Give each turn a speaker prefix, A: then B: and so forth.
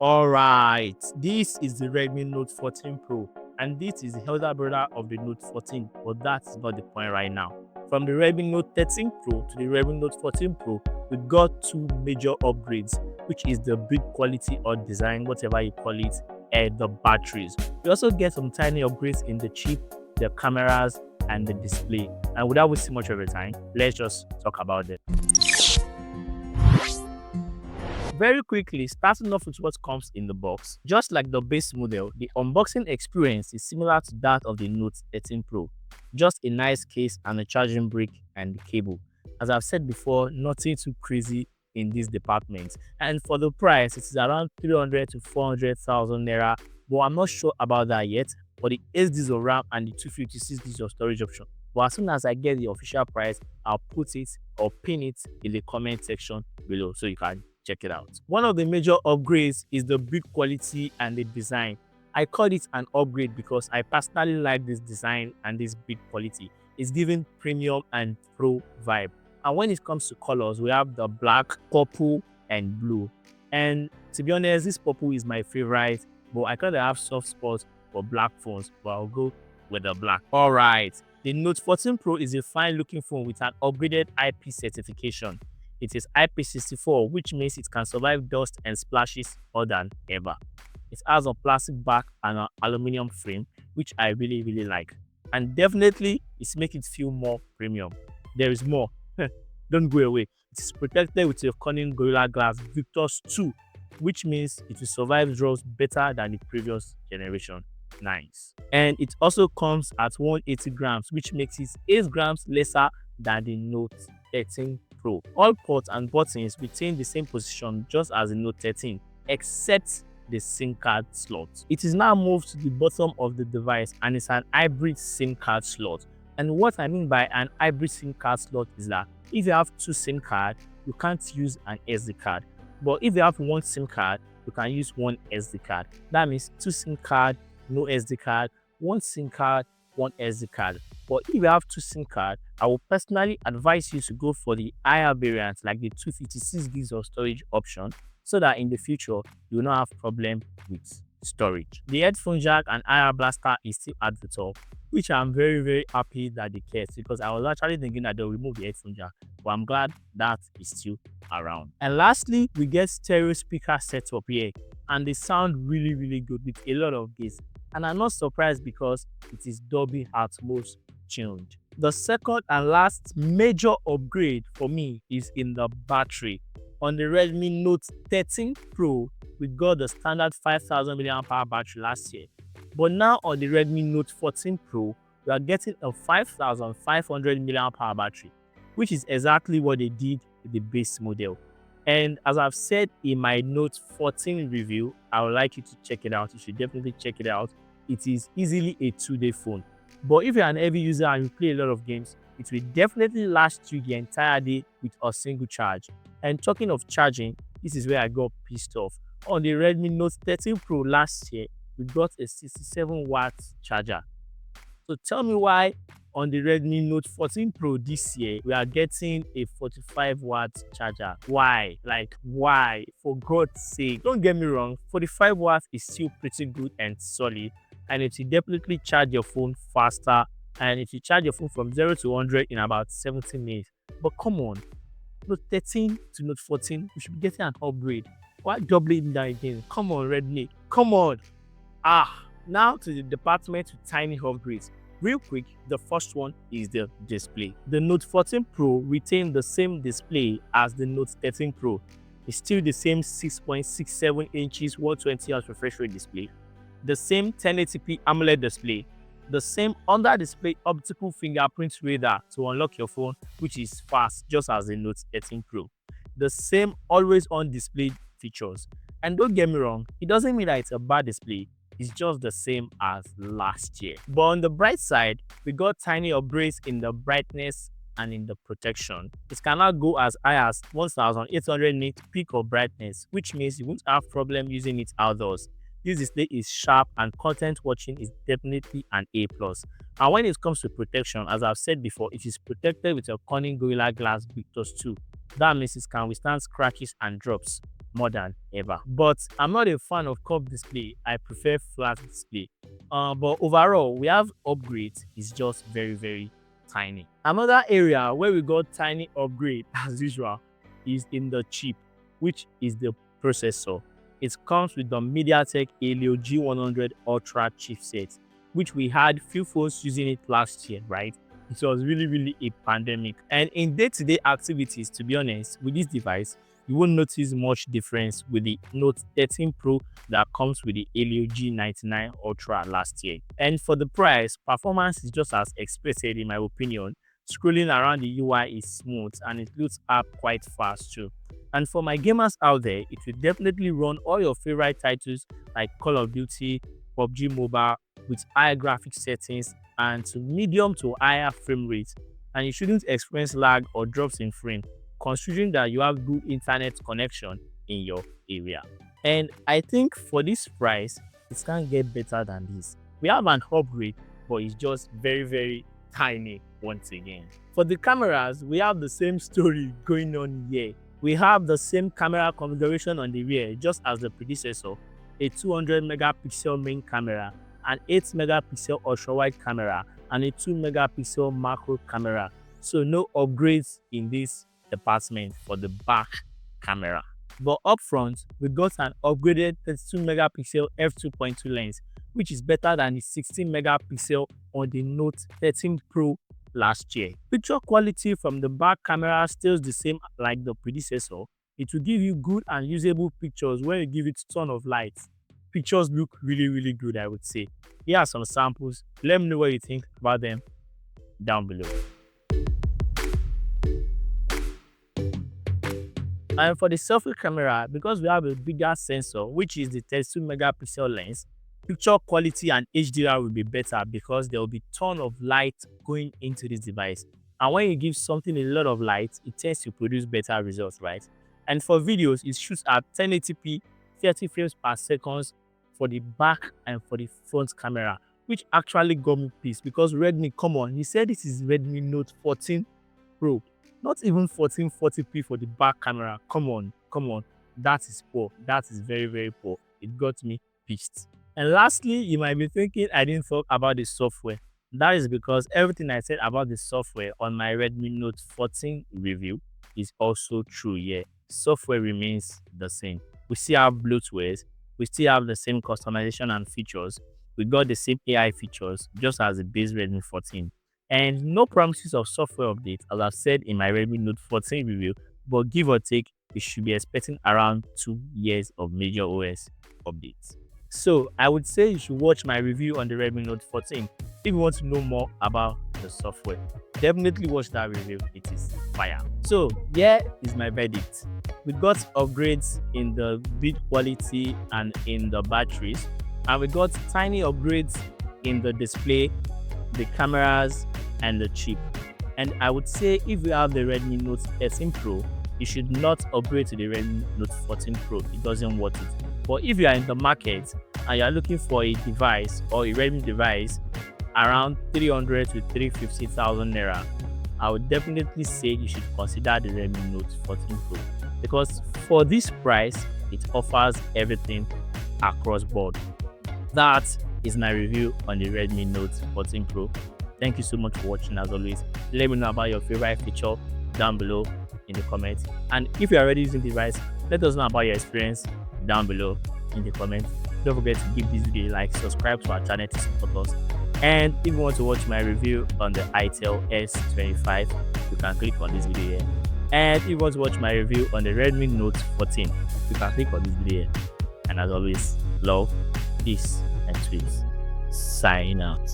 A: Alright, this is the Redmi Note 14 Pro, and this is the elder brother of the Note 14, but that's not the point right now. From the Redmi Note 13 Pro to the Redmi Note 14 Pro, we got two major upgrades, which is the build quality or design, whatever you call it, and the batteries. We also get some tiny upgrades in the chip, the cameras, and the display. And without wasting much of your time, let's just talk about them. Very quickly, starting off with what comes in the box. Just like the base model, the unboxing experience is similar to that of the Note 13 Pro. Just a nice case and a charging brick and the cable. As I've said before, nothing too crazy in this department. And for the price, it is around 300 to 400,000 naira. But I'm not sure about that yet. For the 8 GB of RAM and the 256 GB of storage option. But as soon as I get the official price, I'll put it or pin it in the comment section below so you can check it out. One of the major upgrades is the build quality and the design. I call it an upgrade because I personally like this design and this build quality. It's giving premium and pro vibe. And when it comes to colors, we have the black, purple, and blue. And to be honest, this purple is my favorite, but I kind of have soft spots for black phones, but I'll go with the black. Alright, the Note 14 Pro is a fine looking phone with an upgraded IP certification. It is IP64, which means it can survive dust and splashes more than ever. It has a plastic back and an aluminum frame, which I really like. And definitely, it's making it feel more premium. There is more. Don't go away. It is protected with a cunning Gorilla Glass Victus 2, which means it will survive draws better than the previous generation. Nice. And it also comes at 180 grams, which makes it 8 grams lesser than the Note 13 Pro. All ports and buttons retain the same position just as the Note 13, except the SIM card slot. It is now moved to the bottom of the device and it's an hybrid SIM card slot. And what I mean by an hybrid SIM card slot is that if you have two SIM cards, you can't use an SD card. But if you have one SIM card, you can use one SD card. That means two SIM card, no SD card, one SIM card, one SD card. But if you have two SIM cards, I will personally advise you to go for the higher variant like the 256 GB of storage option so that in the future you will not have problem with storage. The headphone jack and IR blaster is still at the top, which I'm very happy that they kept because I was actually thinking that they'll remove the headphone jack, but I'm glad that is still around. And lastly, we get stereo speaker setup here and they sound really good with a lot of bass. And I'm not surprised because it is Dolby Atmos tuned. The second and last major upgrade for me is in the battery. On the Redmi Note 13 Pro, we got the standard 5000 mAh battery last year. But now on the Redmi Note 14 Pro, we are getting a 5500 mAh battery, which is exactly what they did with the base model. And as I've said in my Note 14 review, I would like you to check it out. You should definitely check it out. It is easily a 2-day phone. But if you're an heavy user and you play a lot of games, it will definitely last you the entire day with a single charge. And talking of charging, this is where I got pissed off. On the Redmi Note 13 Pro last year, we got a 67 watts charger. So tell me why on the Redmi Note 14 Pro this year, we are getting a 45 watts charger. Why? Like, why? For God's sake. Don't get me wrong, 45 watts is still pretty good and solid. And it will definitely charge your phone faster. And if you charge your phone from 0 to 100 in about 70 minutes. But come on, Note 13 to Note 14, we should be getting an upgrade. Why doubling down again? Come on, Redmi. Come on. Now to the department with tiny upgrades. Real quick, the first one is the display. The Note 14 Pro retained the same display as the Note 13 Pro. It's still the same 6.67 inches 120Hz refresh rate display, the same 1080p AMOLED display, the same under-display optical fingerprint reader to unlock your phone, which is fast just as the Note 13 Pro, the same always-on display features. And don't get me wrong, it doesn't mean that it's a bad display. It's just the same as last year. But on the bright side, we got tiny upgrades in the brightness and in the protection. It cannot go as high as 1800 nit peak of brightness, which means you won't have problem using it outdoors. This display is sharp and content watching is definitely an A+. And when it comes to protection, as I've said before, it is protected with a cunning Gorilla Glass Victus 2. That means it can withstand scratches and drops. more than ever. But I'm not a fan of curved display. I prefer flat display. But overall, we have upgrades. It's just very, very tiny. Another area where we got tiny upgrade as usual is in the chip, which is the processor. It comes with the MediaTek Helio G100 Ultra chipset, which we had few phones using it last year, right? It was really a pandemic. And in day-to-day activities, to be honest, with this device, you won't notice much difference with the Note 13 Pro that comes with the Helio G99 Ultra last year. And for the price, performance is just as expected in my opinion. Scrolling around the UI is smooth and it loads up quite fast too. And for my gamers out there, it will definitely run all your favorite titles like Call of Duty, PUBG Mobile with high graphic settings and to medium to higher frame rates, and you shouldn't experience lag or drops in frame considering that you have good internet connection in your area. And I think for this price, it can't get better than this. We have an upgrade, but it's just very tiny once again. For the cameras, we have the same story going on here. We have the same camera configuration on the rear just as the predecessor, a 200 megapixel main camera, an 8 megapixel ultra wide camera, and a 2 megapixel macro camera. So no upgrades in this department for the back camera. But up front, we got an upgraded 32 megapixel f2.2 lens, which is better than the 16 megapixel on the Note 13 Pro last year. Picture quality from the back camera stays the same like the predecessor. It will give you good and usable pictures when you give it a ton of light. Pictures look really good, I would say. Here are some samples. Let me know what you think about them down below. And for the selfie camera, because we have a bigger sensor, which is the 32 megapixel lens, picture quality and HDR will be better because there will be a ton of light going into this device. And when you give something a lot of light, it tends to produce better results, right? And for videos, it shoots at 1080p, 30 frames per second for the back and for the front camera, which actually got me pissed because Redmi, come on, he said this is Redmi Note 14 Pro, not even 1440p for the back camera. Come on, that is poor. That is very poor. It got me pissed. And lastly, you might be thinking I didn't talk about the software. That is because everything I said about the software on my Redmi Note 14 review is also true here. Software remains the same. We still have bloatwares, we still have the same customization and features, we got the same AI features just as the base Redmi 14. And no promises of software update as I've said in my Redmi Note 14 review, but give or take, you should be expecting around 2 years of major OS updates. So I would say you should watch my review on the Redmi Note 14 if you want to know more about the software. Definitely watch that review, it is fire. So here is my verdict. We got upgrades in the build quality and in the batteries, and we got tiny upgrades in the display, the cameras, and the chip. And I would say if you have the Redmi Note 13 Pro, you should not upgrade to the Redmi Note 14 Pro. It doesn't worth it. But if you are in the market and you are looking for a device or a Redmi device around 300 to 350,000 naira, I would definitely say you should consider the Redmi Note 14 Pro because for this price, it offers everything across board. That is my review on the Redmi Note 14 Pro. Thank you so much for watching as always. Let me know about your favorite feature down below in the comments. And if you're already using the device, let us know about your experience down below in the comments. Don't forget to give this video a like, subscribe to our channel to support us. And if you want to watch my review on the itel S25, you can click on this video here. And if you want to watch my review on the Redmi Note 14, you can click on this video here. And as always, love, peace, and tweets. Sign out.